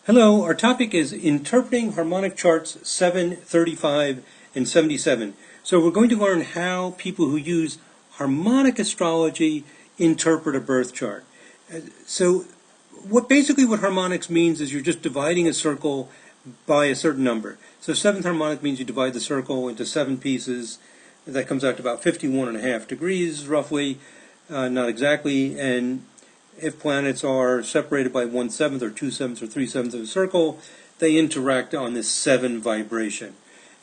Hello, our topic is interpreting harmonic charts 7, 35, and 77. So we're going to learn how people who use harmonic astrology interpret a birth chart. So what harmonics means is you're just dividing a circle by a certain number. So seventh harmonic means you divide the circle into 7 pieces. That comes out to about 51.5 degrees roughly, not exactly, and if planets are separated by 1/7 or 2/7 or 3/7 of a circle, they interact on this 7 vibration.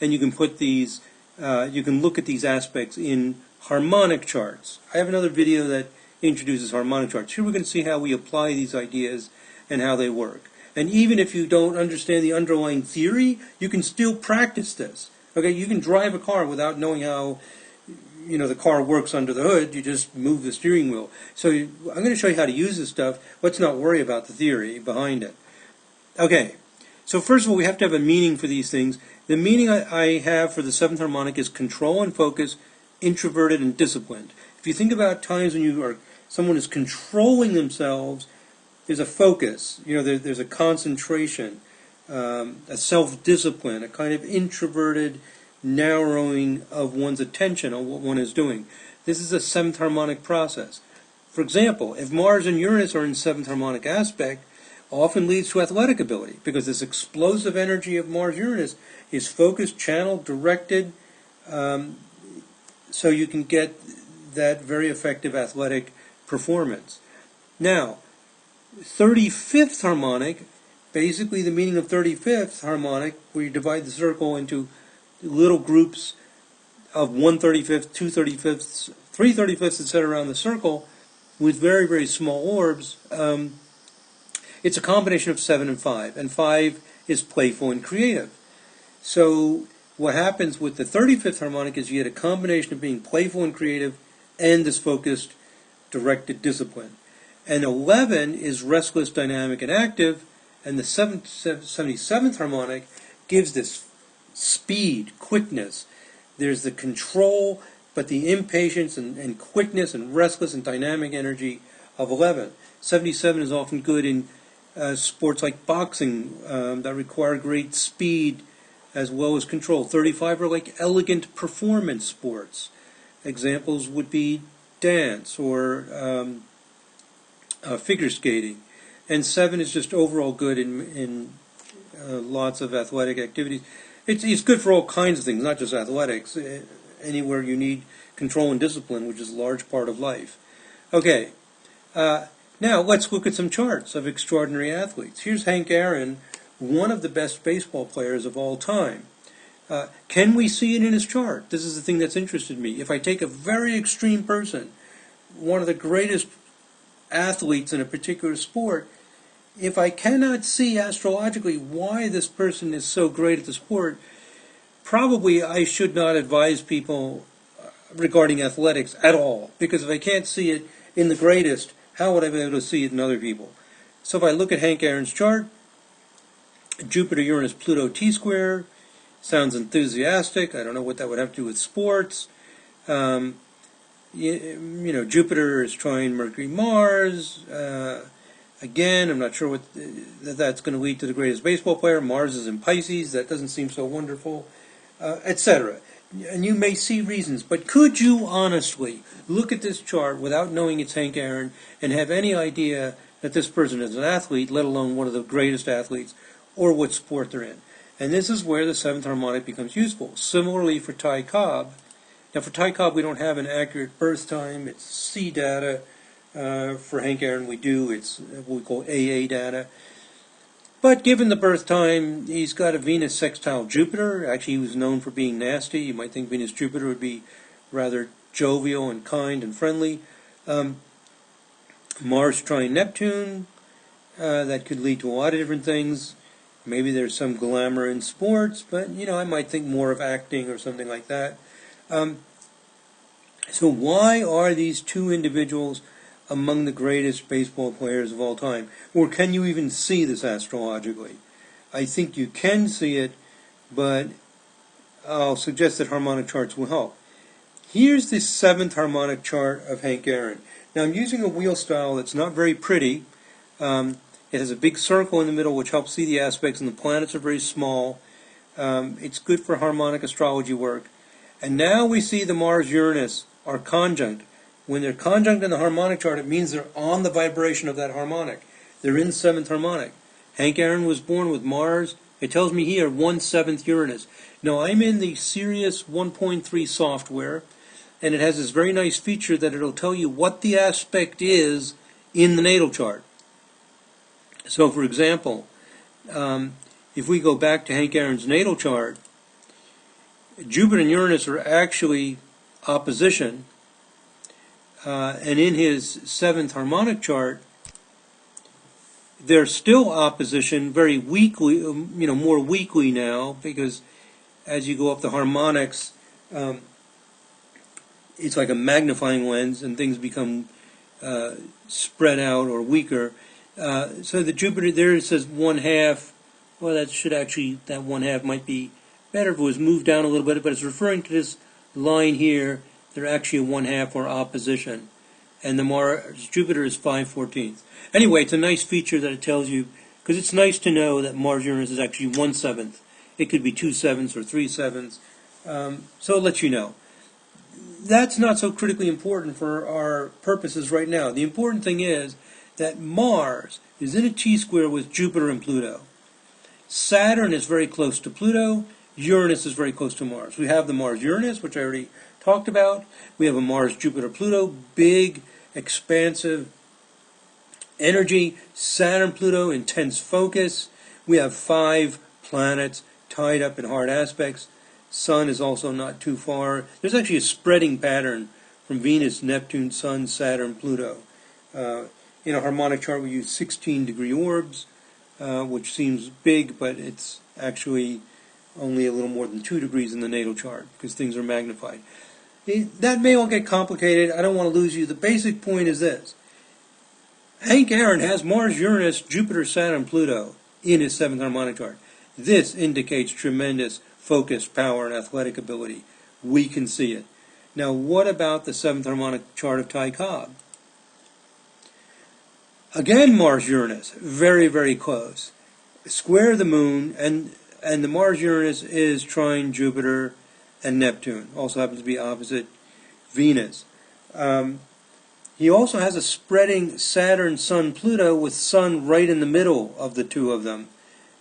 And you can put these, you can look at these aspects in harmonic charts. I have another video that introduces harmonic charts. Here we're going to see how we apply these ideas and how they work. And even if you don't understand the underlying theory, you can still practice this. Okay, you can drive a car without knowing how the car works under the hood. You just move the steering wheel. So I'm going to show you how to use this stuff. Let's not worry about the theory behind it. Okay, so first of all, we have to have a meaning for these things. The meaning I have for the 7th harmonic is control and focus, introverted and disciplined. If you think about times when someone is controlling themselves, there's a focus, there's a concentration, a self-discipline, a kind of introverted narrowing of one's attention on what one is doing. This is a 7th harmonic process. For example, if Mars and Uranus are in 7th harmonic aspect, often leads to athletic ability, because this explosive energy of Mars-Uranus is focused, channeled, directed, so you can get that very effective athletic performance. Now, 35th harmonic, basically the meaning of 35th harmonic, where you divide the circle into little groups of 1/35, 2/35, 3/35, etc. around the circle with very, very small orbs. It's a combination of 7 and 5, and 5 is playful and creative. So what happens with the 35th harmonic is you get a combination of being playful and creative and this focused, directed discipline. And 11 is restless, dynamic, and active, and the 77th harmonic gives this speed, quickness. There's the control, but the impatience and quickness and restless and dynamic energy of 11. 77 is often good in sports like boxing that require great speed as well as control. 35 are like elegant performance sports. Examples would be dance or figure skating. And 7 is just overall good in lots of athletic activities. It's good for all kinds of things, not just athletics. Anywhere you need control and discipline, which is a large part of life. Okay, now let's look at some charts of extraordinary athletes. Here's Hank Aaron, one of the best baseball players of all time. Can we see it in his chart? This is the thing that's interested me. If I take a very extreme person, one of the greatest athletes in a particular sport, if I cannot see astrologically why this person is so great at the sport, probably I should not advise people regarding athletics at all. Because if I can't see it in the greatest, how would I be able to see it in other people? So if I look at Hank Aaron's chart, Jupiter, Uranus, Pluto, T-square, sounds enthusiastic. I don't know what that would have to do with sports. Jupiter is trine Mercury, Mars. Again, I'm not sure what that's going to lead to the greatest baseball player. Mars is in Pisces. That doesn't seem so wonderful, etc. And you may see reasons, but could you honestly look at this chart without knowing it's Hank Aaron and have any idea that this person is an athlete, let alone one of the greatest athletes, or what sport they're in? And this is where the 7th harmonic becomes useful. Similarly for Ty Cobb. Now for Ty Cobb, we don't have an accurate birth time. It's C data. For Hank Aaron, we do. It's what we call AA data. But given the birth time, he's got a Venus sextile Jupiter. Actually, he was known for being nasty. You might think Venus-Jupiter would be rather jovial and kind and friendly. Mars trine Neptune. That could lead to a lot of different things. Maybe there's some glamour in sports, but, I might think more of acting or something like that. So why are these two individuals among the greatest baseball players of all time? Or can you even see this astrologically? I think you can see it, but I'll suggest that harmonic charts will help. Here's the 7th harmonic chart of Hank Aaron. Now I'm using a wheel style that's not very pretty. It has a big circle in the middle which helps see the aspects, and the planets are very small. It's good for harmonic astrology work. And now we see the Mars-Uranus are conjunct. When they're conjunct in the harmonic chart, it means they're on the vibration of that harmonic. They're in 7th harmonic. Hank Aaron was born with Mars. It tells me here 1/7 Uranus. Now I'm in the Sirius 1.3 software, and it has this very nice feature that it'll tell you what the aspect is in the natal chart. So for example, if we go back to Hank Aaron's natal chart, Jupiter and Uranus are actually opposition, and in his 7th harmonic chart, they're still opposition, very weakly, more weakly now, because as you go up the harmonics, it's like a magnifying lens, and things become spread out or weaker. So the Jupiter there, it says 1/2. Well, that 1/2 might be better if it was moved down a little bit, but it's referring to this line here. They're actually a 1/2 or opposition, and the Mars Jupiter is 5/14. Anyway, it's a nice feature that it tells you, because it's nice to know that Mars Uranus is actually 1/7. It could be 2/7 or 3/7. So it lets you know. That's not so critically important for our purposes right now. The important thing is that Mars is in a T-square with Jupiter and Pluto. Saturn is very close to Pluto. Uranus is very close to Mars. We have the Mars-Uranus, which I already talked about. We have a Mars-Jupiter-Pluto, big, expansive energy. Saturn-Pluto, intense focus. We have 5 planets tied up in hard aspects. Sun is also not too far. There's actually a spreading pattern from Venus, Neptune, Sun, Saturn, Pluto. In a harmonic chart, we use 16-degree orbs, which seems big, but it's actually only a little more than 2 degrees in the natal chart, because things are magnified. That may all get complicated. I don't want to lose you. The basic point is this. Hank Aaron has Mars, Uranus, Jupiter, Saturn, Pluto in his 7th harmonic chart. This indicates tremendous focus, power, and athletic ability. We can see it. Now, what about the 7th harmonic chart of Ty Cobb? Again, Mars-Uranus, very, very close. Square the moon, and the Mars-Uranus is trine Jupiter and Neptune. Also happens to be opposite Venus. He also has a spreading Saturn-Sun-Pluto with Sun right in the middle of the two of them.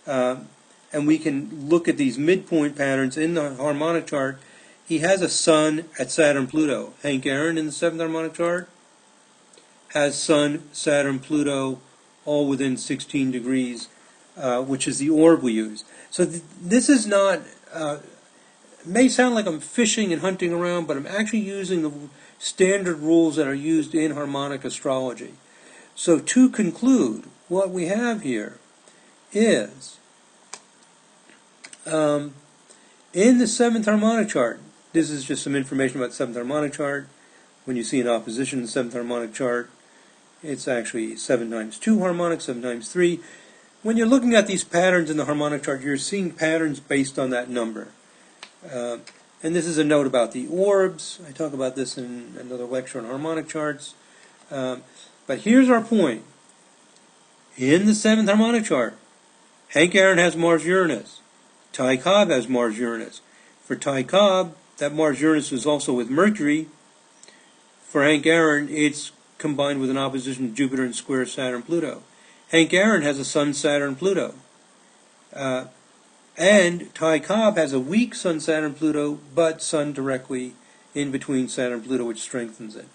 And we can look at these midpoint patterns in the harmonic chart. He has a Sun at Saturn-Pluto. Hank Aaron in the 7th harmonic chart has Sun, Saturn, Pluto, all within 16 degrees, which is the orb we use. So this is not, it may sound like I'm fishing and hunting around, but I'm actually using the standard rules that are used in harmonic astrology. So to conclude, what we have here is, in the 7th harmonic chart, this is just some information about the 7th harmonic chart. When you see an opposition in the 7th harmonic chart, it's actually 7 times 2 harmonics, 7 times 3. When you're looking at these patterns in the harmonic chart, you're seeing patterns based on that number. And this is a note about the orbs. I talk about this in another lecture on harmonic charts. But here's our point. In the 7th harmonic chart, Hank Aaron has Mars-Uranus. Ty Cobb has Mars-Uranus. For Ty Cobb, that Mars-Uranus is also with Mercury. For Hank Aaron, it's combined with an opposition to Jupiter and square Saturn-Pluto. Hank Aaron has a Sun, Saturn, Pluto. And Ty Cobb has a weak Sun, Saturn, Pluto, but Sun directly in between Saturn and Pluto, which strengthens it.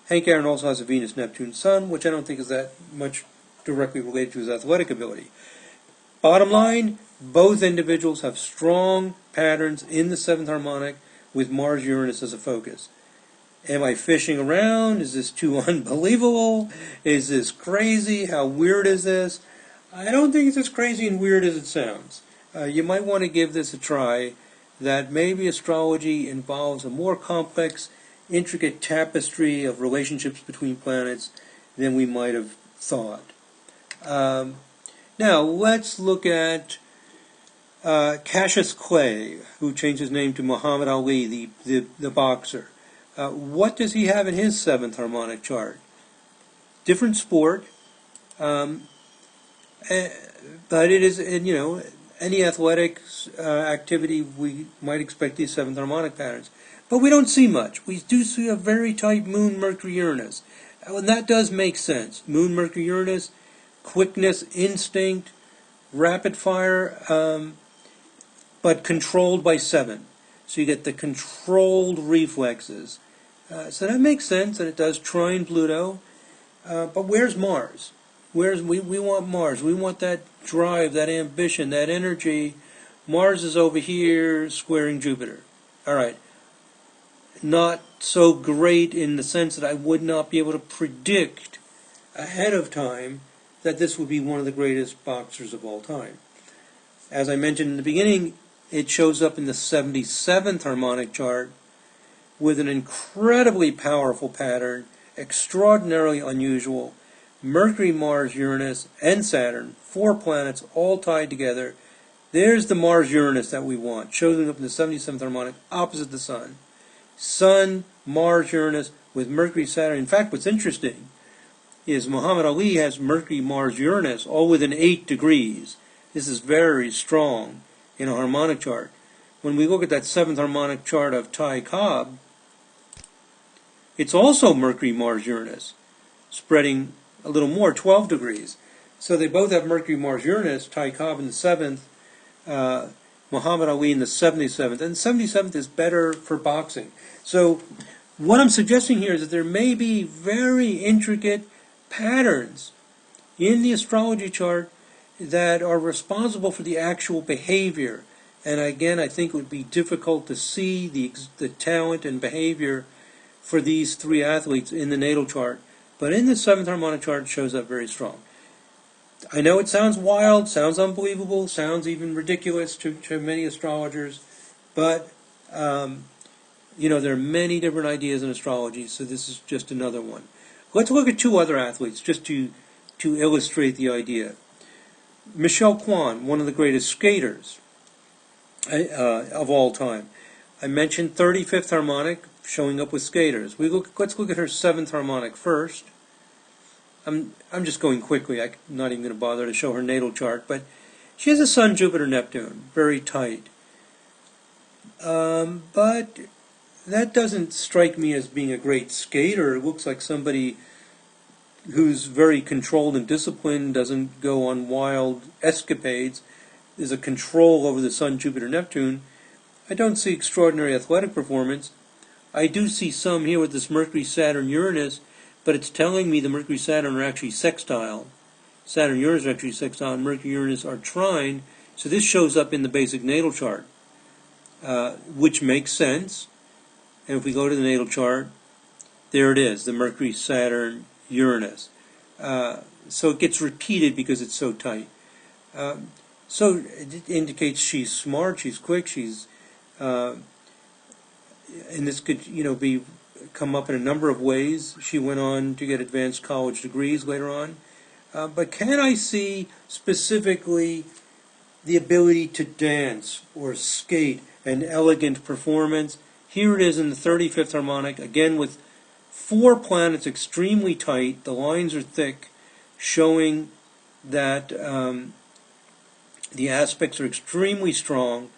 Hank Aaron also has a Venus, Neptune, Sun, which I don't think is that much directly related to his athletic ability. Bottom line, both individuals have strong patterns in the 7th harmonic with Mars-Uranus as a focus. Am I fishing around? Is this too unbelievable? Is this crazy? How weird is this? I don't think it's as crazy and weird as it sounds. You might want to give this a try, that maybe astrology involves a more complex, intricate tapestry of relationships between planets than we might have thought. Now, let's look at Cassius Clay, who changed his name to Muhammad Ali, the boxer. What does he have in his 7th harmonic chart? Different sport. Uh, but it is, and, any athletic activity, we might expect these seventh harmonic patterns. But we don't see much. We do see a very tight Moon, Mercury, Uranus. And that does make sense. Moon, Mercury, Uranus, quickness, instinct, rapid fire, but controlled by 7. So you get the controlled reflexes. So that makes sense, and it does trine Pluto. But where's Mars? We want Mars. We want that drive, that ambition, that energy. Mars is over here squaring Jupiter. All right. Not so great in the sense that I would not be able to predict ahead of time that this would be one of the greatest boxers of all time. As I mentioned in the beginning, it shows up in the 77th harmonic chart with an incredibly powerful pattern, extraordinarily unusual. Mercury, Mars, Uranus, and Saturn, 4 planets all tied together. There's the Mars-Uranus that we want, showing up in the 77th harmonic opposite the Sun. Sun, Mars, Uranus, with Mercury, Saturn. In fact, what's interesting is Muhammad Ali has Mercury, Mars, Uranus, all within 8 degrees. This is very strong in a harmonic chart. When we look at that 7th harmonic chart of Cobb, it's also Mercury, Mars, Uranus, spreading a little more, 12 degrees. So they both have Mercury, Mars, Uranus, Cobb in the 7th, Muhammad Ali in the 77th. And the 77th is better for boxing. So what I'm suggesting here is that there may be very intricate patterns in the astrology chart that are responsible for the actual behavior. And again, I think it would be difficult to see the talent and behavior for these 3 athletes in the natal chart. But in the 7th harmonic chart, it shows up very strong. I know it sounds wild, sounds unbelievable, sounds even ridiculous to many astrologers, but there are many different ideas in astrology, so this is just another one. Let's look at 2 other athletes just to illustrate the idea. Michelle Kwan, one of the greatest skaters of all time. I mentioned 35th harmonic showing up with skaters. Let's look at her 7th harmonic first. I'm just going quickly. I'm not even going to bother to show her natal chart, but she has a Sun, Jupiter, Neptune, very tight. But that doesn't strike me as being a great skater. It looks like somebody who's very controlled and disciplined, doesn't go on wild escapades. There's a control over the Sun, Jupiter, Neptune. I don't see extraordinary athletic performance. I do see some here with this Mercury, Saturn, Uranus, but it's telling me the Mercury, Saturn are actually sextile. Saturn, Uranus are actually sextile, and Mercury, Uranus are trine. So this shows up in the basic natal chart, which makes sense. And if we go to the natal chart, there it is, the Mercury, Saturn, Uranus. So it gets repeated because it's so tight. So it indicates she's smart, she's quick, she's, and this could, come up in a number of ways. She went on to get advanced college degrees later on. But can I see specifically the ability to dance or skate, an elegant performance? Here it is in the 35th harmonic, again with 4 planets extremely tight. The lines are thick, showing that the aspects are extremely strong.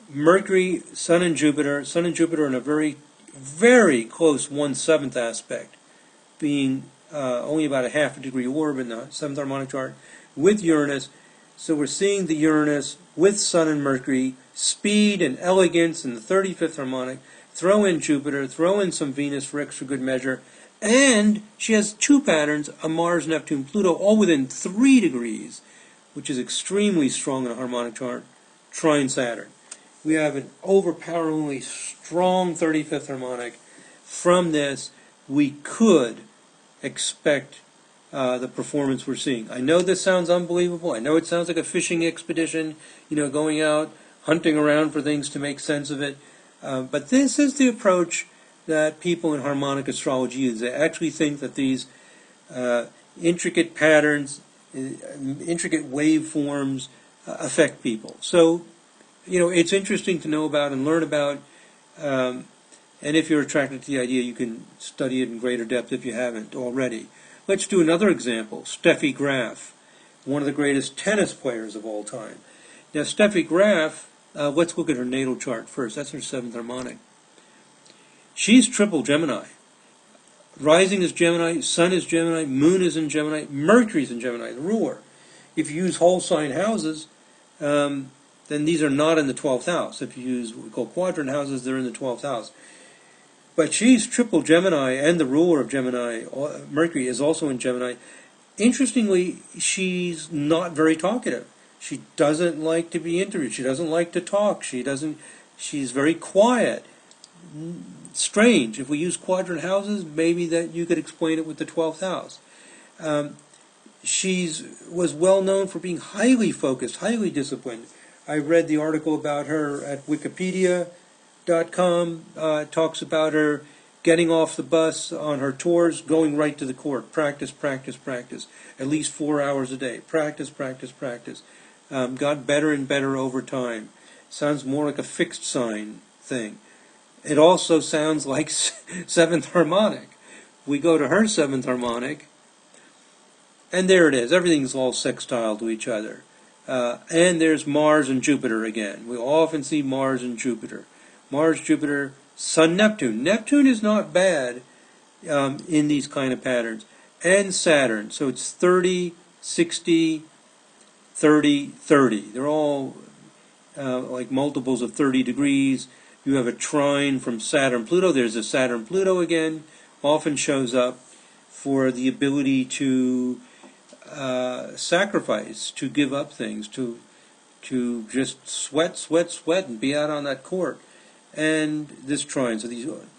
Mercury, Sun and Jupiter in a very, very close 1/7 aspect, being only about a half a degree orb in the 7th harmonic chart, with Uranus. So we're seeing the Uranus with Sun and Mercury, speed and elegance in the 35th harmonic, throw in Jupiter, throw in some Venus for extra good measure, and she has 2 patterns, a Mars, Neptune, Pluto, all within 3 degrees, which is extremely strong in a harmonic chart, trine Saturn. We have an overpoweringly strong 35th harmonic. From this, we could expect the performance we're seeing. I know this sounds unbelievable. I know it sounds like a fishing expedition, going out, hunting around for things to make sense of it. But this is the approach that people in harmonic astrology use. They actually think that these intricate patterns, intricate waveforms affect people. So, it's interesting to know about and learn about. And if you're attracted to the idea, you can study it in greater depth if you haven't already. Let's do another example. Steffi Graf, one of the greatest tennis players of all time. Now, Steffi Graf, let's look at her natal chart first. That's her 7th harmonic. She's triple Gemini. Rising is Gemini, Sun is Gemini, Moon is in Gemini, Mercury is in Gemini, the ruler. If you use whole sign houses, then these are not in the 12th house. If you use what we call quadrant houses, they're in the 12th house. But she's triple Gemini, and the ruler of Gemini, Mercury, is also in Gemini. Interestingly, she's not very talkative. She doesn't like to be interviewed. She doesn't like to talk. She's very quiet. Strange. If we use quadrant houses, maybe that you could explain it with the 12th house. She was well known for being highly focused, highly disciplined. I read the article about her at Wikipedia.com. It talks about her getting off the bus on her tours, going right to the court. Practice, practice, practice. At least 4 hours a day. Practice, practice, practice. Got better and better over time. Sounds more like a fixed sign thing. It also sounds like 7th harmonic. We go to her 7th harmonic, and there it is. Everything's all sextile to each other. And there's Mars and Jupiter again. We often see Mars and Jupiter. Mars, Jupiter, Sun, Neptune. Neptune is not bad in these kind of patterns. And Saturn. So it's 30, 60, 30, 30. They're all like multiples of 30 degrees. You have a trine from Saturn-Pluto. There's a Saturn-Pluto again. Often shows up for the ability to sacrifice, to give up things, to just sweat, sweat, sweat, and be out on that court. And this trine. So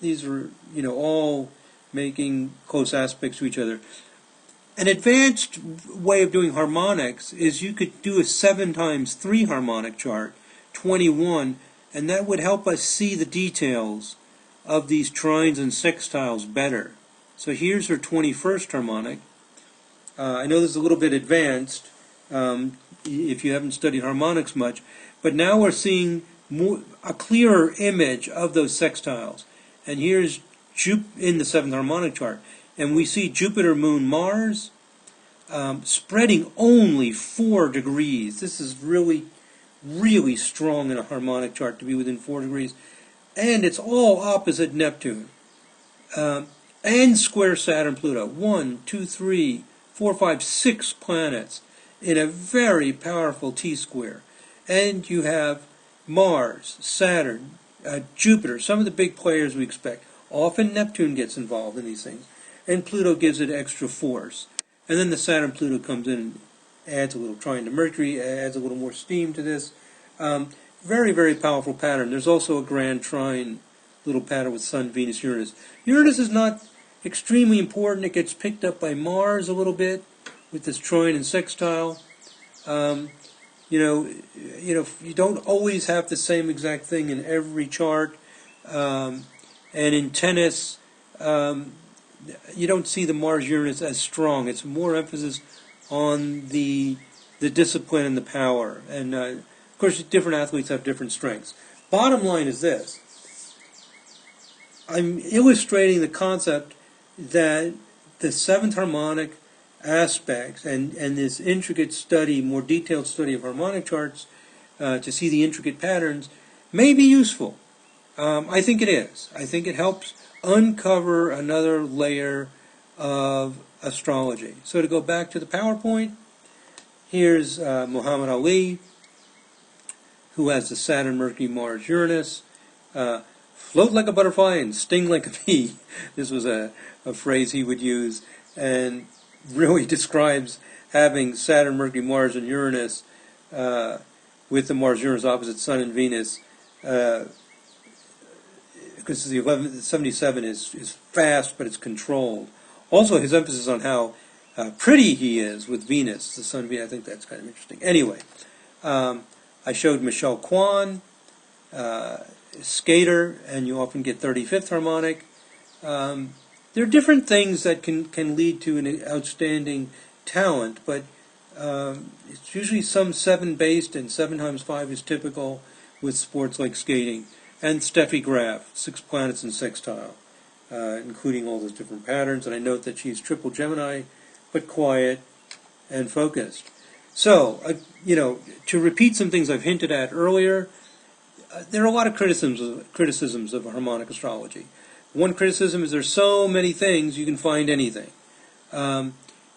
these are all making close aspects to each other. An advanced way of doing harmonics is you could do a 7 times 3 harmonic chart, 21. And that would help us see the details of these trines and sextiles better. So here's her 21st harmonic. I know this is a little bit advanced if you haven't studied harmonics much, but now we're seeing a clearer image of those sextiles. And here's in the 7th harmonic chart. And we see Jupiter, Moon, Mars spreading only 4 degrees. This is really strong in a harmonic chart to be within 4 degrees. And it's all opposite Neptune. And square Saturn, Pluto. 1, 2, 3, 4, 5, 6 planets in a very powerful T-square. And you have Mars, Saturn, Jupiter, some of the big players we expect. Often Neptune gets involved in these things. And Pluto gives it extra force. And then the Saturn-Pluto comes in and adds a little trine to Mercury, adds a little more steam to this. Very, very powerful pattern. There's also a grand trine little pattern with Sun, Venus, Uranus. Uranus is not extremely important. It gets picked up by Mars a little bit with this trine and sextile. You don't always have the same exact thing in every chart. And in tennis, you don't see the Mars-Uranus as strong. It's more emphasis on the discipline and the power. And, of course, different athletes have different strengths. Bottom line is this. I'm illustrating the concept that the 7th harmonic aspects and this intricate study, more detailed study of harmonic charts to see the intricate patterns may be useful. I think it is. I think it helps uncover another layer of astrology. So to go back to the PowerPoint, here's Muhammed Ali, who has the Saturn, Mercury, Mars, Uranus. Float like a butterfly and sting like a bee. This was a phrase he would use, and really describes having Saturn, Mercury, Mars, and Uranus with the Mars-Uranus opposite Sun and Venus. Because the 1177 is fast, but it's controlled. Also, his emphasis on how pretty he is with Venus, the Sun, Venus. I think that's kind of interesting. Anyway, I showed Michelle Kwan, skater, and you often get 35th harmonic. There are different things that can lead to an outstanding talent, but it's usually some 7-based, and 7 times 5 is typical with sports like skating. And Steffi Graf, 6 planets in sextile, including all those different patterns. And I note that she's triple Gemini, but quiet and focused. So, to repeat some things I've hinted at earlier, there are a lot of criticisms of harmonic astrology. One criticism is there's so many things you can find anything.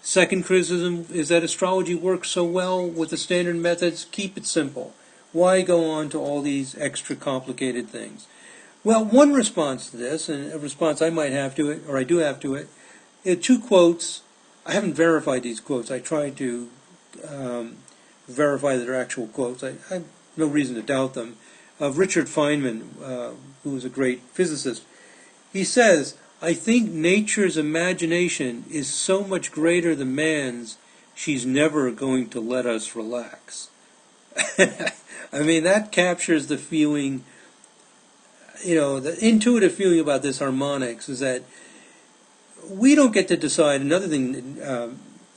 Second criticism is that astrology works so well with the standard methods. Keep it simple. Why go on to all these extra complicated things? Well, one response to this, and a response I might have to it, or I do have to it, two quotes. I haven't verified these quotes. I tried to verify that they're actual quotes. I have no reason to doubt them. Of Richard Feynman, who was a great physicist. He says, "I think nature's imagination is so much greater than man's, she's never going to let us relax." I mean, that captures the feeling, the intuitive feeling about this harmonics is that we don't get to decide. Another thing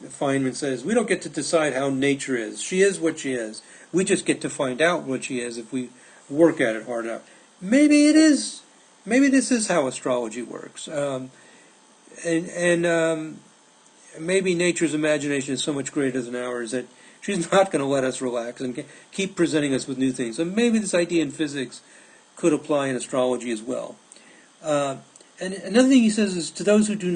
Feynman says, we don't get to decide how nature is. She is what she is. We just get to find out what she is if we work at it hard enough. Maybe it is. Maybe this is how astrology works. Maybe nature's imagination is so much greater than ours that she's not going to let us relax and keep presenting us with new things. So maybe this idea in physics could apply in astrology as well. And another thing he says is, to those who do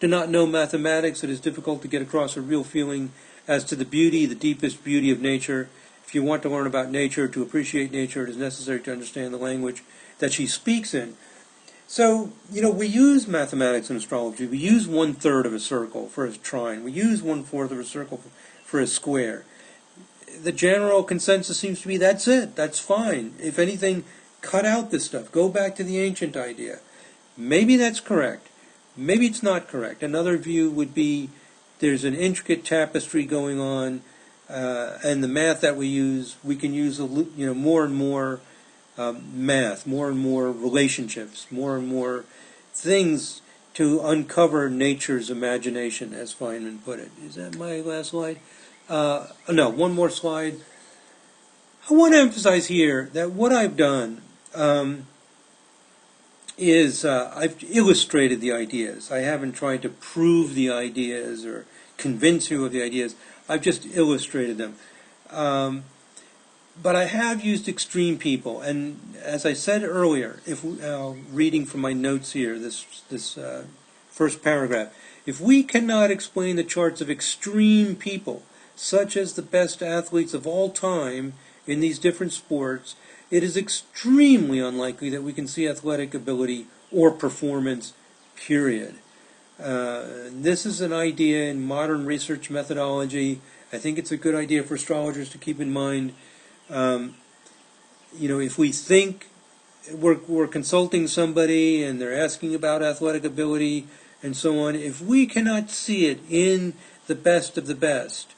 not know mathematics, it is difficult to get across a real feeling as to the beauty, the deepest beauty of nature. If you want to learn about nature, to appreciate nature, it is necessary to understand the language that she speaks in. So, we use mathematics in astrology. We use 1/3 of a circle for a trine. We use 1/4 of a circle for a square. The general consensus seems to be that's it. That's fine. If anything, cut out this stuff. Go back to the ancient idea. Maybe that's correct. Maybe it's not correct. Another view would be there's an intricate tapestry going on, and the math that we use, we can use more and more math, more and more relationships, more and more things to uncover nature's imagination, as Feynman put it. Is that my last slide? No, one more slide. I want to emphasize here that what I've done is I've illustrated the ideas. I haven't tried to prove the ideas or convince you of the ideas. I've just illustrated them. But I have used extreme people, and as I said earlier, if reading from my notes here, this first paragraph, if we cannot explain the charts of extreme people, such as the best athletes of all time in these different sports, it is extremely unlikely that we can see athletic ability or performance, period. This is an idea in modern research methodology. I think it's a good idea for astrologers to keep in mind. If we think we're consulting somebody and they're asking about athletic ability and so on, if we cannot see it in the best of the best,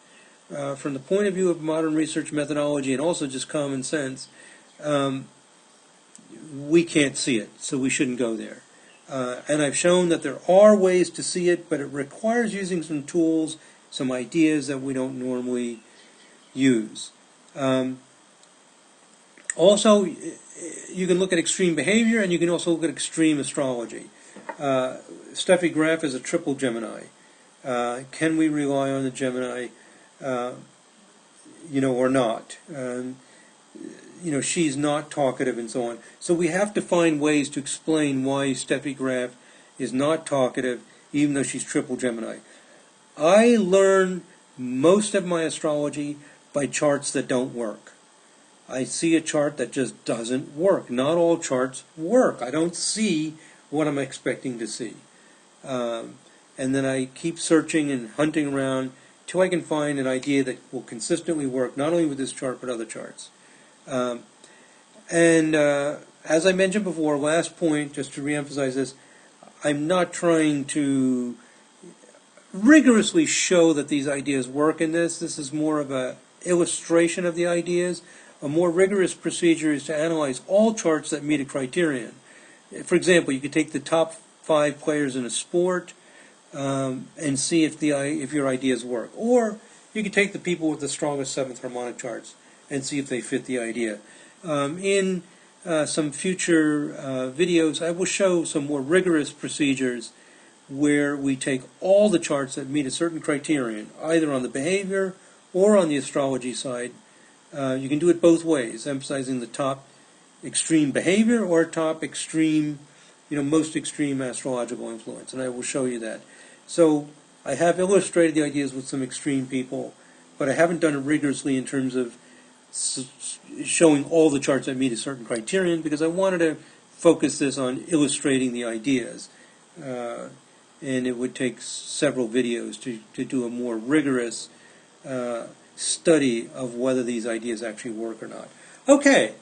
from the point of view of modern research methodology and also just common sense, we can't see it, so we shouldn't go there. And I've shown that there are ways to see it, but it requires using some tools, some ideas that we don't normally use. Also, you can look at extreme behavior, and you can also look at extreme astrology. Steffi Graf is a triple Gemini. Can we rely on the Gemini, or not? She's not talkative and so on. So we have to find ways to explain why Steffi Graf is not talkative, even though she's triple Gemini. I learn most of my astrology by charts that don't work. I see a chart that just doesn't work. Not all charts work. I don't see what I'm expecting to see. And then I keep searching and hunting around till I can find an idea that will consistently work, not only with this chart, but other charts. As I mentioned before, last point, just to reemphasize this, I'm not trying to rigorously show that these ideas work in this. This is more of an illustration of the ideas. A more rigorous procedure is to analyze all charts that meet a criterion. For example, you could take the top 5 players in a sport and see if your ideas work. Or you could take the people with the strongest 7th harmonic charts and see if they fit the idea. In some future videos, I will show some more rigorous procedures where we take all the charts that meet a certain criterion, either on the behavior or on the astrology side. You can do it both ways, emphasizing the top extreme behavior or top extreme, most extreme astrological influence, and I will show you that. So I have illustrated the ideas with some extreme people, but I haven't done it rigorously in terms of showing all the charts that meet a certain criterion, because I wanted to focus this on illustrating the ideas. And it would take several videos to do a more rigorous study of whether these ideas actually work or not. Okay,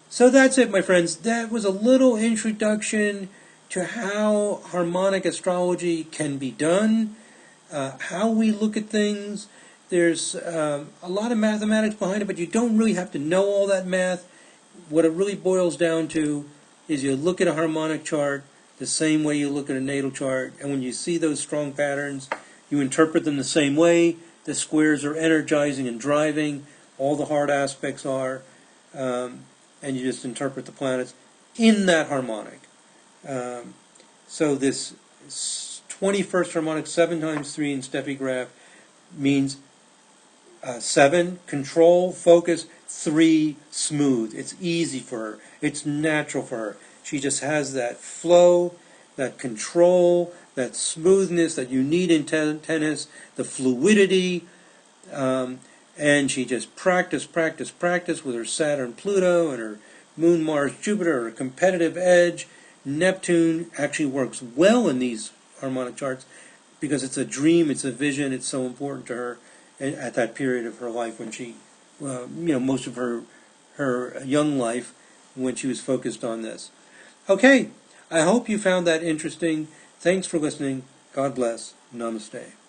so that's it, my friends. That was a little introduction to how harmonic astrology can be done, how we look at things. There's a lot of mathematics behind it, but you don't really have to know all that math. What it really boils down to is you look at a harmonic chart the same way you look at a natal chart, and when you see those strong patterns, you interpret them the same way. The squares are energizing and driving, all the hard aspects are, and you just interpret the planets in that harmonic. So this 21st harmonic, 7 times 3 in Steffi Graf, means 7, control, focus, 3, smooth. It's easy for her. It's natural for her. She just has that flow, that control, that smoothness that you need in tennis, the fluidity, and she just practice with her Saturn, Pluto, and her Moon, Mars, Jupiter, her competitive edge. Neptune actually works well in these harmonic charts because it's a dream, it's a vision, it's so important to her at that period of her life when she, most of her young life when she was focused on this. Okay, I hope you found that interesting. Thanks for listening. God bless. Namaste.